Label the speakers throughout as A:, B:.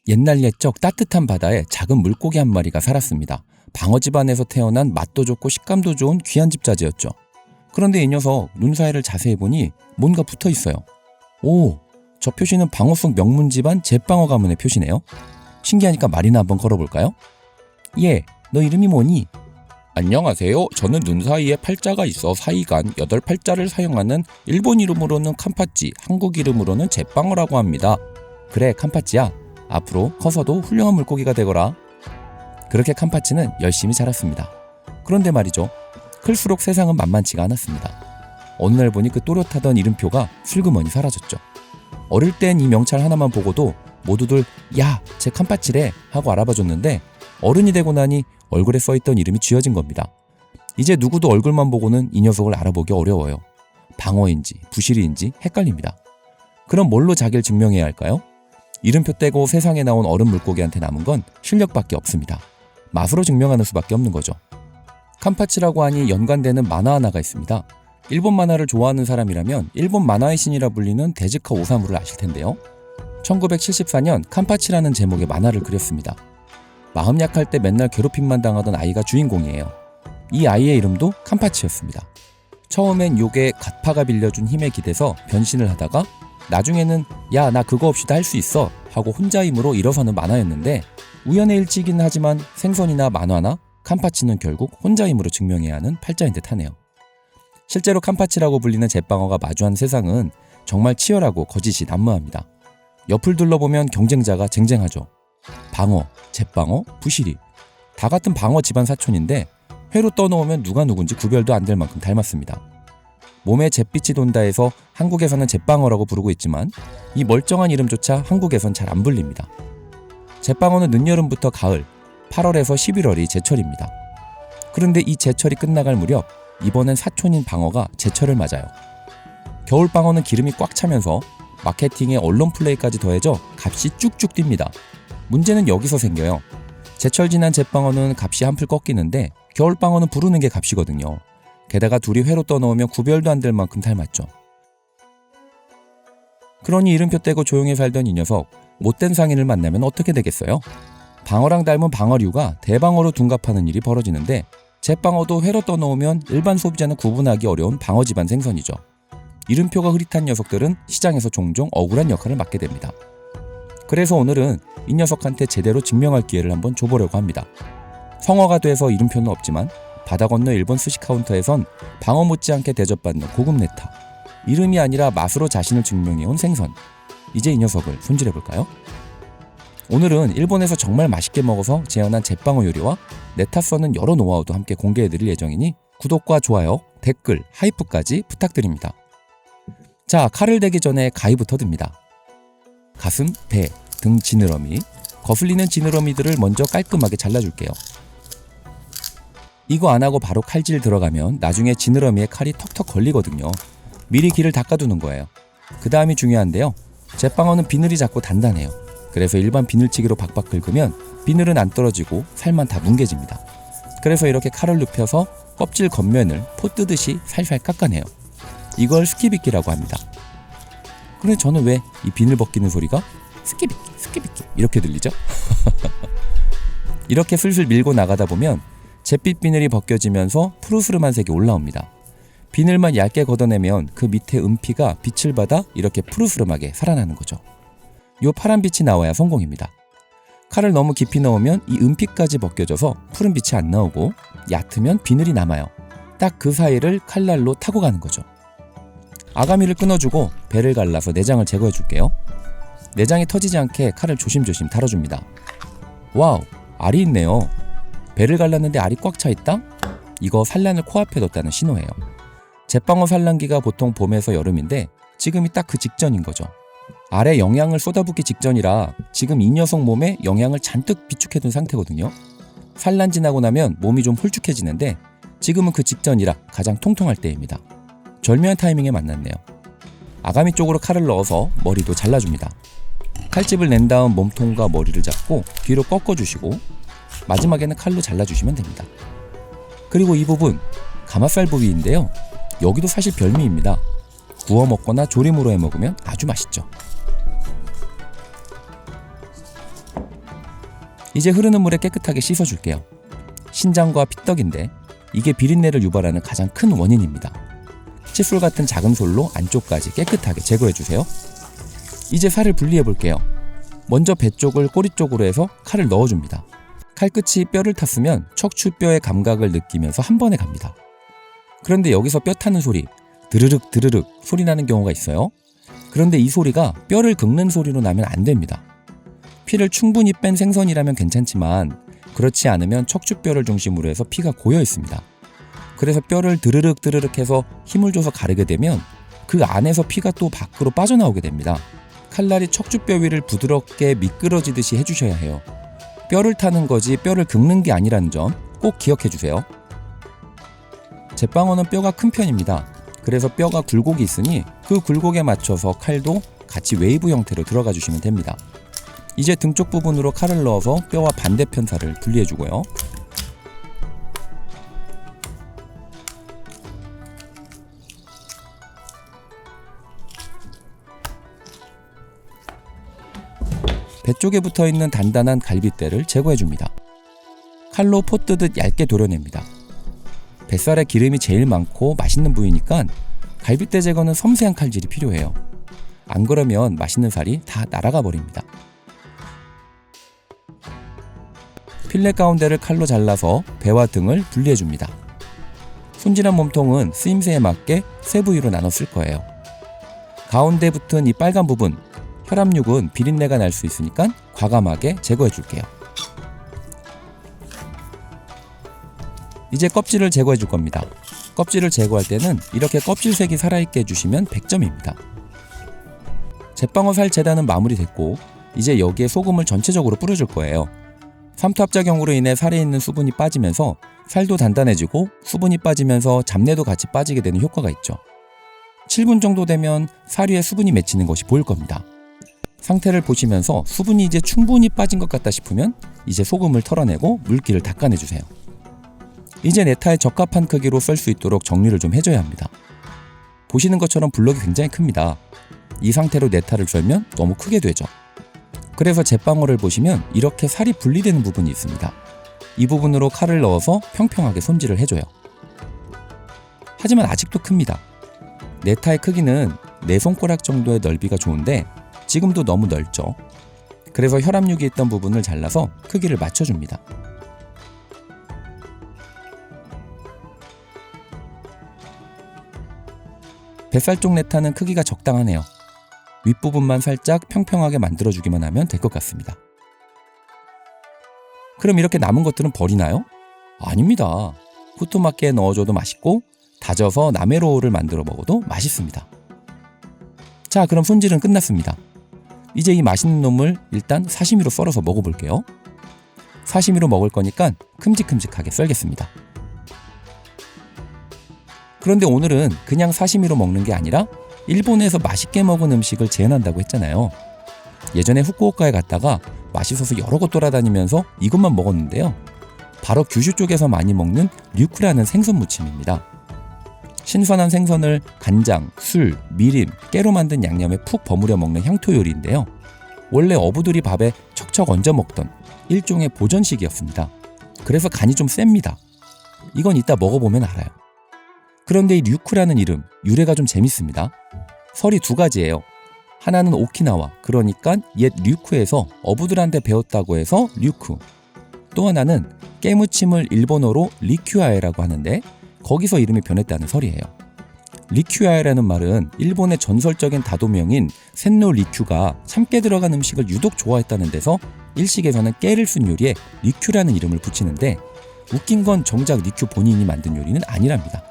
A: 옛날 옛적 따뜻한 바다에 작은 물고기 한 마리가 살았습니다. 방어 집안에서 태어난 맛도 좋고 식감도 좋은 귀한 집자지였죠. 그런데 이 녀석 눈 사이를 자세히 보니 뭔가 붙어 있어요. 오, 저 표시는 방어 속 명문 집안 제빵어 가문의 표시네요. 신기하니까 말이나 한번 걸어볼까요? 예, 너 이름이 뭐니? 안녕하세요. 저는 눈 사이에 팔자가 있어 사이간 8팔자를 사용하는 일본 이름으로는 칸파치, 한국 이름으로는 제빵어라고 합니다. 그래, 칸파치야. 앞으로 커서도 훌륭한 물고기가 되거라. 그렇게 칸파치는 열심히 자랐습니다. 그런데 말이죠. 클수록 세상은 만만치가 않았습니다. 어느 날 보니 그 또렷하던 이름표가 슬그머니 사라졌죠. 어릴 땐 이 명찰 하나만 보고도 모두들 야, 쟤 칸파치래 하고 알아봐줬는데 어른이 되고 나니 얼굴에 써있던 이름이 쥐어진 겁니다. 이제 누구도 얼굴만 보고는 이 녀석을 알아보기 어려워요. 방어인지 부시리인지 헷갈립니다. 그럼 뭘로 자기를 증명해야 할까요? 이름표 떼고 세상에 나온 어른 물고기한테 남은 건 실력밖에 없습니다. 맛으로 증명하는 수밖에 없는 거죠. 칸파치라고 하니 연관되는 만화 하나가 있습니다. 일본 만화를 좋아하는 사람이라면 일본 만화의 신이라 불리는 데즈카 오사무를 아실 텐데요. 1974년 칸파치라는 제목의 만화를 그렸습니다. 마음 약할 때 맨날 괴롭힘만 당하던 아이가 주인공이에요. 이 아이의 이름도 칸파치였습니다. 처음엔 요게 갓파가 빌려준 힘에 기대서 변신을 하다가 나중에는 야, 나 그거 없이도 할 수 있어 하고 혼자 힘으로 일어서는 만화였는데 우연의 일치이긴 하지만 생선이나 만화나 칸파치는 결국 혼자 힘으로 증명해야 하는 팔자인 듯 하네요. 실제로 칸파치라고 불리는 제빵어가 마주한 세상은 정말 치열하고 거짓이 난무합니다. 옆을 둘러보면 경쟁자가 쟁쟁하죠. 방어, 제빵어, 부시리 다 같은 방어 집안 사촌인데 회로 떠놓으면 누가 누군지 구별도 안 될 만큼 닮았습니다. 몸에 잿빛이 돈다 해서 한국에서는 제빵어라고 부르고 있지만 이 멀쩡한 이름조차 한국에선 잘 안 불립니다. 제빵어는 늦여름부터 가을, 8월에서 11월이 제철입니다. 그런데 이 제철이 끝나갈 무렵 이번엔 사촌인 방어가 제철을 맞아요. 겨울방어는 기름이 꽉 차면서 마케팅에 언론 플레이까지 더해져 값이 쭉쭉 뜁니다. 문제는 여기서 생겨요. 제철 지난 제빵어는 값이 한풀 꺾이는데 겨울방어는 부르는 게 값이거든요. 게다가 둘이 회로 떠놓으면 구별도 안 될 만큼 닮았죠. 그러니 이름표 떼고 조용히 살던 이 녀석, 못된 상인을 만나면 어떻게 되겠어요? 방어랑 닮은 방어류가 대방어로 둔갑하는 일이 벌어지는데 제빵어도 회로 떠놓으면 일반 소비자는 구분하기 어려운 방어 집안 생선이죠. 이름표가 흐릿한 녀석들은 시장에서 종종 억울한 역할을 맡게 됩니다. 그래서 오늘은 이 녀석한테 제대로 증명할 기회를 한번 줘보려고 합니다. 성어가 돼서 이름표는 없지만 바다 건너 일본 스시 카운터에선 방어 못지않게 대접받는 고급 네타, 이름이 아니라 맛으로 자신을 증명해온 생선. 이제 이 녀석을 손질해볼까요? 오늘은 일본에서 정말 맛있게 먹어서 재현한 제빵어 요리와 네타 써는 여러 노하우도 함께 공개해드릴 예정이니 구독과 좋아요, 댓글, 하이프까지 부탁드립니다. 자, 칼을 대기 전에 가위부터 듭니다. 가슴, 배, 등 지느러미, 거슬리는 지느러미들을 먼저 깔끔하게 잘라줄게요. 이거 안 하고 바로 칼질 들어가면 나중에 지느러미에 칼이 턱턱 걸리거든요. 미리 길을 닦아두는 거예요. 그 다음이 중요한데요. 제빵어는 비늘이 작고 단단해요. 그래서 일반 비늘치기로 박박 긁으면 비늘은 안 떨어지고 살만 다 뭉개집니다. 그래서 이렇게 칼을 눕혀서 껍질 겉면을 포 뜨듯이 살살 깎아내요. 이걸 스키비끼라고 합니다. 그런데 저는 왜 이 비늘 벗기는 소리가 스키비끼, 스키비끼 이렇게 들리죠? 이렇게 슬슬 밀고 나가다 보면 잿빛 비늘이 벗겨지면서 푸르스름한 색이 올라옵니다. 비늘만 얇게 걷어내면 그 밑에 은피가 빛을 받아 이렇게 푸르스름하게 살아나는 거죠. 요 파란 빛이 나와야 성공입니다. 칼을 너무 깊이 넣으면 이 은피까지 벗겨져서 푸른 빛이 안 나오고 얕으면 비늘이 남아요. 딱 그 사이를 칼날로 타고 가는 거죠. 아가미를 끊어주고 배를 갈라서 내장을 제거해 줄게요. 내장이 터지지 않게 칼을 조심조심 다뤄줍니다. 와우, 알이 있네요. 배를 갈랐는데 알이 꽉 차 있다? 이거 산란을 코앞에 뒀다는 신호예요. 제빵어 산란기가 보통 봄에서 여름인데 지금이 딱 그 직전인 거죠. 알에 영양을 쏟아붓기 직전이라 지금 이 녀석 몸에 영양을 잔뜩 비축해둔 상태거든요. 산란 지나고 나면 몸이 좀 홀쭉해지는데 지금은 그 직전이라 가장 통통할 때입니다. 절묘한 타이밍에 만났네요. 아가미 쪽으로 칼을 넣어서 머리도 잘라줍니다. 칼집을 낸 다음 몸통과 머리를 잡고 뒤로 꺾어주시고 마지막에는 칼로 잘라주시면 됩니다. 그리고 이 부분 가마살 부위인데요. 여기도 사실 별미입니다. 구워 먹거나 조림으로 해 먹으면 아주 맛있죠. 이제 흐르는 물에 깨끗하게 씻어줄게요. 신장과 피떡인데 이게 비린내를 유발하는 가장 큰 원인입니다. 칫솔 같은 작은 솔로 안쪽까지 깨끗하게 제거해주세요. 이제 살을 분리해볼게요. 먼저 배 쪽을 꼬리 쪽으로 해서 칼을 넣어줍니다. 칼끝이 뼈를 탔으면 척추뼈의 감각을 느끼면서 한 번에 갑니다. 그런데 여기서 뼈 타는 소리, 드르륵 드르륵 소리 나는 경우가 있어요. 그런데 이 소리가 뼈를 긁는 소리로 나면 안 됩니다. 피를 충분히 뺀 생선이라면 괜찮지만 그렇지 않으면 척추뼈를 중심으로 해서 피가 고여 있습니다. 그래서 뼈를 드르륵 드르륵 해서 힘을 줘서 가르게 되면 그 안에서 피가 또 밖으로 빠져나오게 됩니다. 칼날이 척추뼈 위를 부드럽게 미끄러지듯이 해주셔야 해요. 뼈를 타는 거지 뼈를 긁는 게 아니라는 점 꼭 기억해 주세요. 제빵어는 뼈가 큰 편입니다. 그래서 뼈가 굴곡이 있으니 그 굴곡에 맞춰서 칼도 같이 웨이브 형태로 들어가 주시면 됩니다. 이제 등 쪽 부분으로 칼을 넣어서 뼈와 반대편 살을 분리해 주고요. 배 쪽에 붙어있는 단단한 갈빗대를 제거해줍니다. 칼로 포 뜨듯 얇게 도려냅니다. 뱃살에 기름이 제일 많고 맛있는 부위니까 갈빗대 제거는 섬세한 칼질이 필요해요. 안 그러면 맛있는 살이 다 날아가 버립니다. 필레 가운데를 칼로 잘라서 배와 등을 분리해줍니다. 손질한 몸통은 쓰임새에 맞게 세 부위로 나눠 쓸 거예요. 가운데 붙은 이 빨간 부분, 혈압육은 비린내가 날 수 있으니까 과감하게 제거해 줄게요. 이제 껍질을 제거해 줄 겁니다. 껍질을 제거할 때는 이렇게 껍질색이 살아있게 해주시면 100점입니다. 제빵어 살 재단은 마무리됐고 이제 여기에 소금을 전체적으로 뿌려줄 거예요. 삼투압작용으로 인해 살에 있는 수분이 빠지면서 살도 단단해지고 수분이 빠지면서 잡내도 같이 빠지게 되는 효과가 있죠. 7분 정도 되면 살 위에 수분이 맺히는 것이 보일 겁니다. 상태를 보시면서 수분이 이제 충분히 빠진 것 같다 싶으면 이제 소금을 털어내고 물기를 닦아내주세요. 이제 네타에 적합한 크기로 썰 수 있도록 정리를 좀 해줘야 합니다. 보시는 것처럼 블럭이 굉장히 큽니다. 이 상태로 네타를 썰면 너무 크게 되죠. 그래서 제빵어를 보시면 이렇게 살이 분리되는 부분이 있습니다. 이 부분으로 칼을 넣어서 평평하게 손질을 해줘요. 하지만 아직도 큽니다. 네타의 크기는 내 손가락 정도의 넓이가 좋은데 지금도 너무 넓죠. 그래서 혈압육이 있던 부분을 잘라서 크기를 맞춰줍니다. 뱃살 쪽 네타는 크기가 적당하네요. 윗부분만 살짝 평평하게 만들어주기만 하면 될 것 같습니다. 그럼 이렇게 남은 것들은 버리나요? 아닙니다. 후토마키에 넣어줘도 맛있고 다져서 나메로우를 만들어 먹어도 맛있습니다. 자, 그럼 손질은 끝났습니다. 이제 이 맛있는 놈을 일단 사시미로 썰어서 먹어볼게요. 사시미로 먹을 거니까 큼직큼직하게 썰겠습니다. 그런데 오늘은 그냥 사시미로 먹는 게 아니라 일본에서 맛있게 먹은 음식을 재현한다고 했잖아요. 예전에 후쿠오카에 갔다가 맛있어서 여러 곳 돌아다니면서 이것만 먹었는데요. 바로 규슈 쪽에서 많이 먹는 류크라는 생선 무침입니다. 신선한 생선을 간장, 술, 미림, 깨로 만든 양념에 푹 버무려 먹는 향토 요리인데요. 원래 어부들이 밥에 척척 얹어 먹던 일종의 보전식이었습니다. 그래서 간이 좀 셉니다. 이건 이따 먹어보면 알아요. 그런데 이 류크라는 이름, 유래가 좀 재밌습니다. 설이 두 가지예요. 하나는 오키나와, 그러니까 옛 류크에서 어부들한테 배웠다고 해서 류크. 또 하나는 깨무침을 일본어로 리큐아에라고 하는데 거기서 이름이 변했다는 설이에요. 리큐아에라는 말은 일본의 전설적인 다도명인 센노 리큐가 참깨 들어간 음식을 유독 좋아했다는 데서 일식에서는 깨를 쓴 요리에 리큐라는 이름을 붙이는데 웃긴 건 정작 리큐 본인이 만든 요리는 아니랍니다.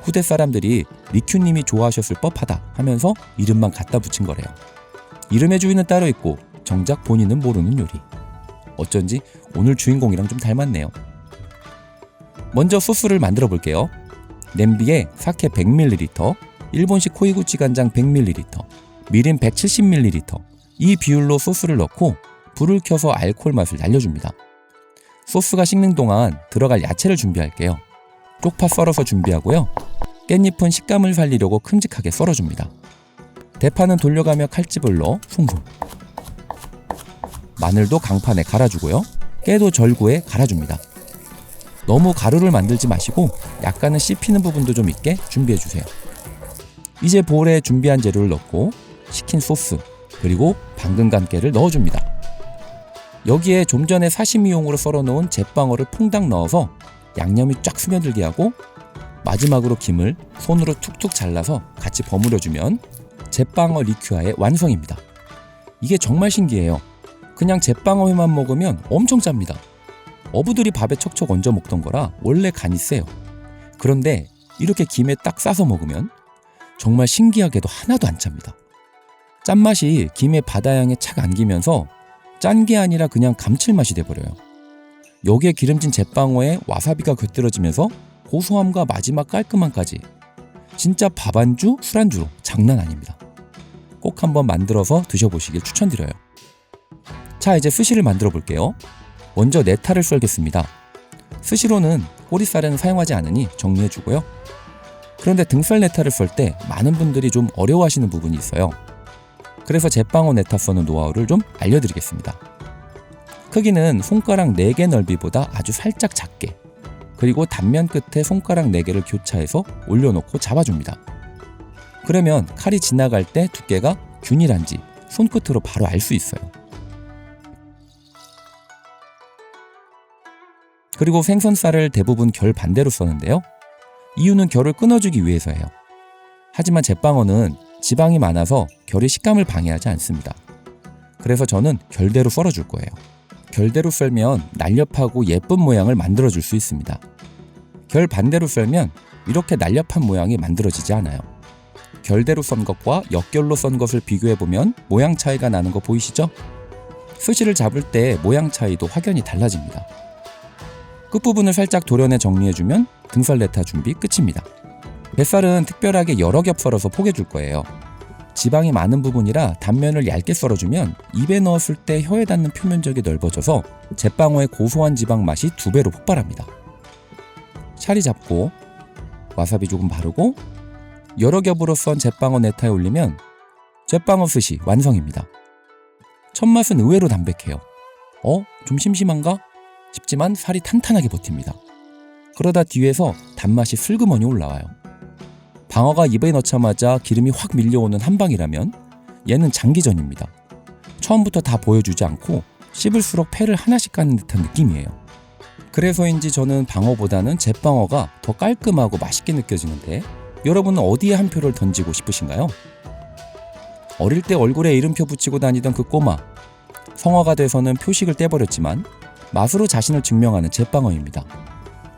A: 후대 사람들이 리큐님이 좋아하셨을 법하다 하면서 이름만 갖다 붙인 거래요. 이름의 주인은 따로 있고 정작 본인은 모르는 요리. 어쩐지 오늘 주인공이랑 좀 닮았네요. 먼저 소스를 만들어 볼게요. 냄비에 사케 100ml, 일본식 코이구치 간장 100ml, 미림 170ml 이 비율로 소스를 넣고 불을 켜서 알코올 맛을 날려줍니다. 소스가 식는 동안 들어갈 야채를 준비할게요. 쪽파 썰어서 준비하고요. 깻잎은 식감을 살리려고 큼직하게 썰어줍니다. 대파는 돌려가며 칼집을 넣어 숭숭. 마늘도 강판에 갈아주고요. 깨도 절구에 갈아줍니다. 너무 가루를 만들지 마시고 약간은 씹히는 부분도 좀 있게 준비해주세요. 이제 볼에 준비한 재료를 넣고 식힌 소스 그리고 방금 간 깨를 넣어줍니다. 여기에 좀 전에 사시미용으로 썰어놓은 잿방어를 퐁당 넣어서 양념이 쫙 스며들게 하고 마지막으로 김을 손으로 툭툭 잘라서 같이 버무려주면 잿방어 리큐아의 완성입니다. 이게 정말 신기해요. 그냥 잿방어회만 먹으면 엄청 짭니다. 어부들이 밥에 척척 얹어 먹던 거라 원래 간이 세요. 그런데 이렇게 김에 딱 싸서 먹으면 정말 신기하게도 하나도 안 짭니다. 짠맛이 김에 바다향에 착 안기면서 짠 게 아니라 그냥 감칠맛이 돼버려요. 여기에 기름진 잿방어에 와사비가 곁들여지면서 고소함과 마지막 깔끔함까지 진짜 밥 안주, 술 안주로 장난 아닙니다. 꼭 한번 만들어서 드셔보시길 추천드려요. 자, 이제 스시를 만들어 볼게요. 먼저 네타를 썰겠습니다. 스시로는 꼬리살은 사용하지 않으니 정리해주고요. 그런데 등살 네타를 썰 때 많은 분들이 좀 어려워하시는 부분이 있어요. 그래서 잿방어 네타 써는 노하우를 좀 알려드리겠습니다. 크기는 손가락 4개 넓이보다 아주 살짝 작게, 그리고 단면 끝에 손가락 4개를 교차해서 올려놓고 잡아줍니다. 그러면 칼이 지나갈 때 두께가 균일한지 손끝으로 바로 알 수 있어요. 그리고 생선살을 대부분 결 반대로 써는데요. 이유는 결을 끊어주기 위해서예요. 하지만 잿방어는 지방이 많아서 결의 식감을 방해하지 않습니다. 그래서 저는 결대로 썰어줄 거예요. 결대로 썰면 날렵하고 예쁜 모양을 만들어줄 수 있습니다. 결 반대로 썰면 이렇게 날렵한 모양이 만들어지지 않아요. 결대로 썬 것과 역결로 썬 것을 비교해보면 모양 차이가 나는 거 보이시죠? 스시를 잡을 때 모양 차이도 확연히 달라집니다. 끝부분을 살짝 도려내 정리해주면 등살 네타 준비 끝입니다. 뱃살은 특별하게 여러 겹 썰어서 포개줄 거예요. 지방이 많은 부분이라 단면을 얇게 썰어주면 입에 넣었을 때 혀에 닿는 표면적이 넓어져서 잿방어의 고소한 지방 맛이 2배로 폭발합니다. 샤리 잡고 와사비 조금 바르고 여러 겹으로 썬 잿방어 네타에 올리면 잿방어 스시 완성입니다. 첫 맛은 의외로 담백해요. 좀 심심한가? 싶지만 살이 탄탄하게 버팁니다. 그러다 뒤에서 단맛이 슬그머니 올라와요. 방어가 입에 넣자마자 기름이 확 밀려오는 한방이라면 얘는 장기전입니다. 처음부터 다 보여주지 않고 씹을수록 패를 하나씩 까는 듯한 느낌이에요. 그래서인지 저는 방어보다는 잿방어가 더 깔끔하고 맛있게 느껴지는데 여러분은 어디에 한 표를 던지고 싶으신가요? 어릴 때 얼굴에 이름표 붙이고 다니던 그 꼬마, 성화가 돼서는 표식을 떼버렸지만 맛으로 자신을 증명하는 잿방어입니다.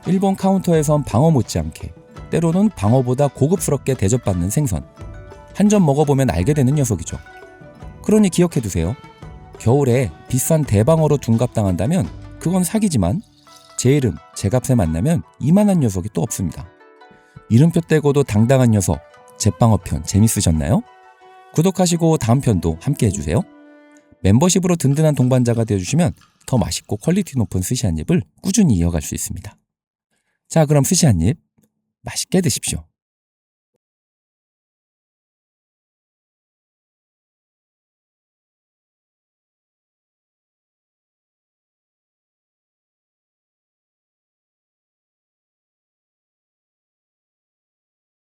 A: 일본 카운터에선 방어 못지않게 때로는 방어보다 고급스럽게 대접받는 생선, 한 점 먹어보면 알게 되는 녀석이죠. 그러니 기억해두세요. 겨울에 비싼 대방어로 둔갑당한다면 그건 사기지만 제 이름, 제 값에 만나면 이만한 녀석이 또 없습니다. 이름표 떼고도 당당한 녀석, 잿방어 편 재밌으셨나요? 구독하시고 다음 편도 함께 해주세요. 멤버십으로 든든한 동반자가 되어주시면 더 맛있고 퀄리티 높은 스시 한 입을 꾸준히 이어갈 수 있습니다. 자, 그럼 스시 한 입 맛있게 드십시오.